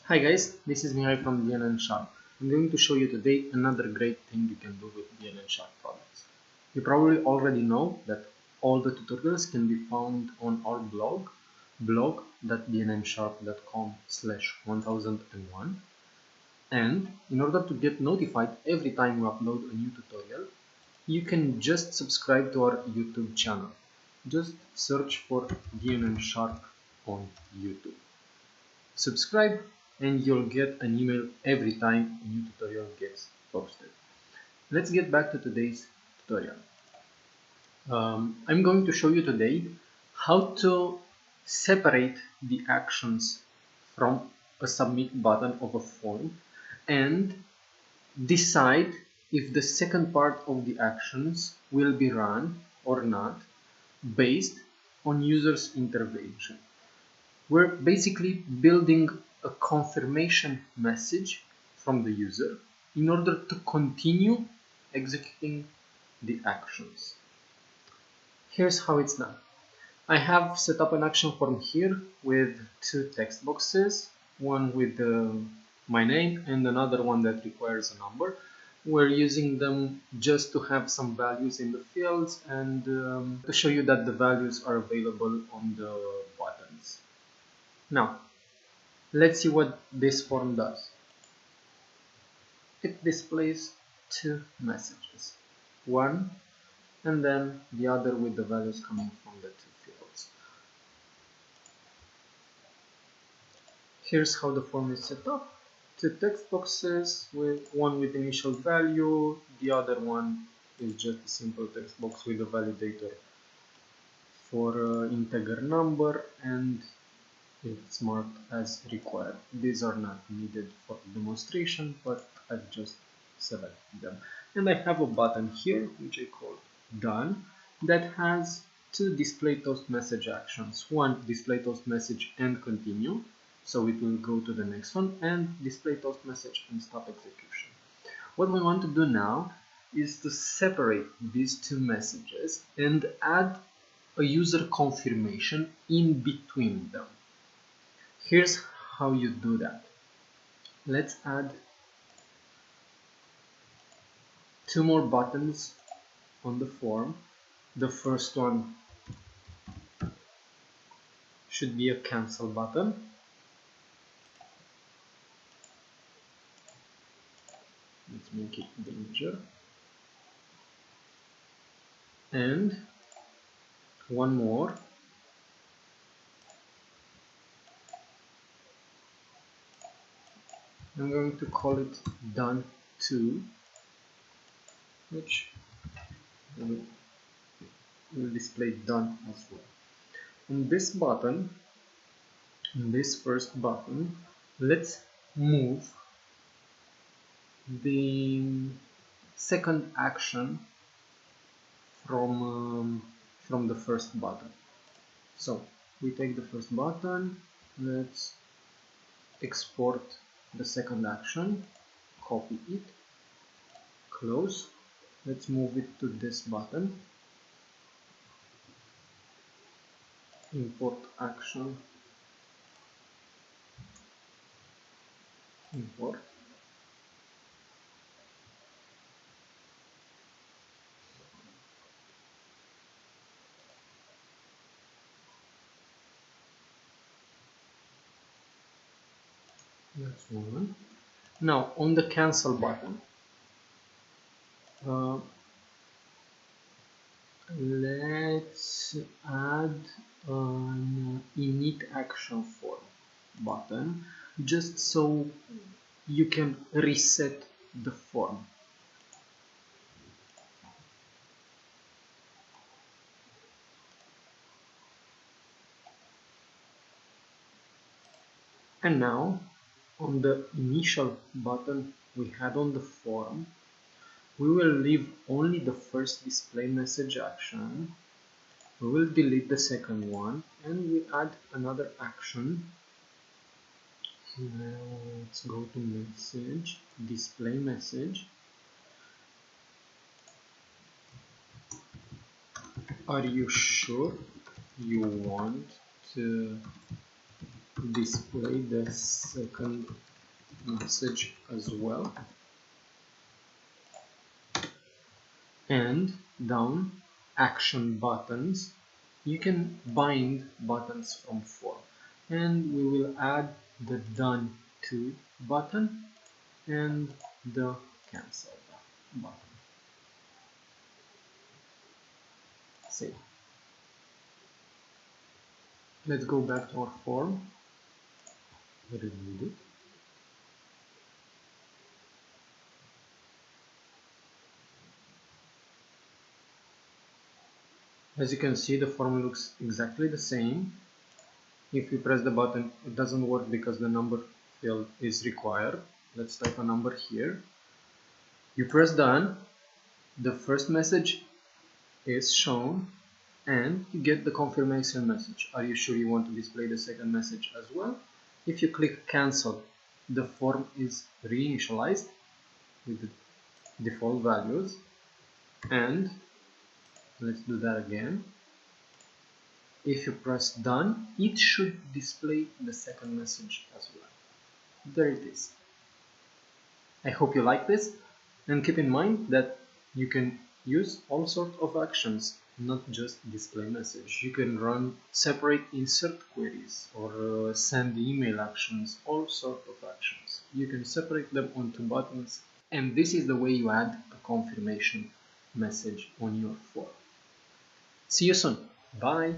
Hi guys, this is Mihai from DNN Sharp. I'm going to show you today another great thing you can do with DNN Sharp products. You probably already know that all the tutorials can be found on our blog.dnnsharp.com/1001, and in order to get notified every time we upload a new tutorial, you can just subscribe to our YouTube channel. Just search for DNN Sharp on YouTube. Subscribe and you'll get an email every time a new tutorial gets posted. Let's get back to today's tutorial. I'm going to show you today how to separate the actions from a submit button of a form and decide if the second part of the actions will be run or not based on user's intervention. We're basically building a confirmation message from the user in order to continue executing the actions. Here's how it's done. I have set up an action form here with two text boxes, one with my name and another one that requires a number. We're using them just to have some values in the fields and to show you that the values are available on the buttons. Now, let's see what this form does. It displays two messages, one and then the other with the values coming from the two fields. Here's how the form is set up. Two text boxes, with one with initial value, the other one is just a simple text box with a validator for integer number, and it's marked as required. These are not needed for demonstration, but I've just selected them. And I have a button here, which I call done, that has two display toast message actions. One, display toast message and continue, so it will go to the next one, and display toast message and stop execution. What we want to do now is to separate these two messages and add a user confirmation in between them. Here's how you do that. Let's add two more buttons on the form. The first one should be a cancel button. Let's make it danger. And one more. I'm going to call it done to, which will display done as well. On this button, in this first button, let's move the second action from the first button. So we take the first button, let's export the second action, copy it, close. Let's move it to this button, import action, import. That's one. Now on the cancel button, let's add an init action form button, just so you can reset the form. And now on the initial button we had on the form, we will leave only the first display message action. We will delete the second one and we add another action. Let's go to message, display message. Are you sure you want to display the second message as well, and down action buttons you can bind buttons from form, and we will add the done to button and the cancel button. Save. Let's go back to our form, reload it. As you can see, the form looks exactly the same. If you press the button, it doesn't work because the number field is required. Let's type a number here. You press done, the first message is shown, and you get the confirmation message. Are you sure you want to display the second message as well? If you click cancel, the form is reinitialized with the default values, and let's do that again. If you press done, it should display the second message as well. There it is. I hope you like this, and keep in mind that you can use all sorts of actions, not just display message. You can run separate insert queries or send email actions, all sorts of actions. You can separate them onto buttons, and this is the way you add a confirmation message on your form. See you soon. Bye.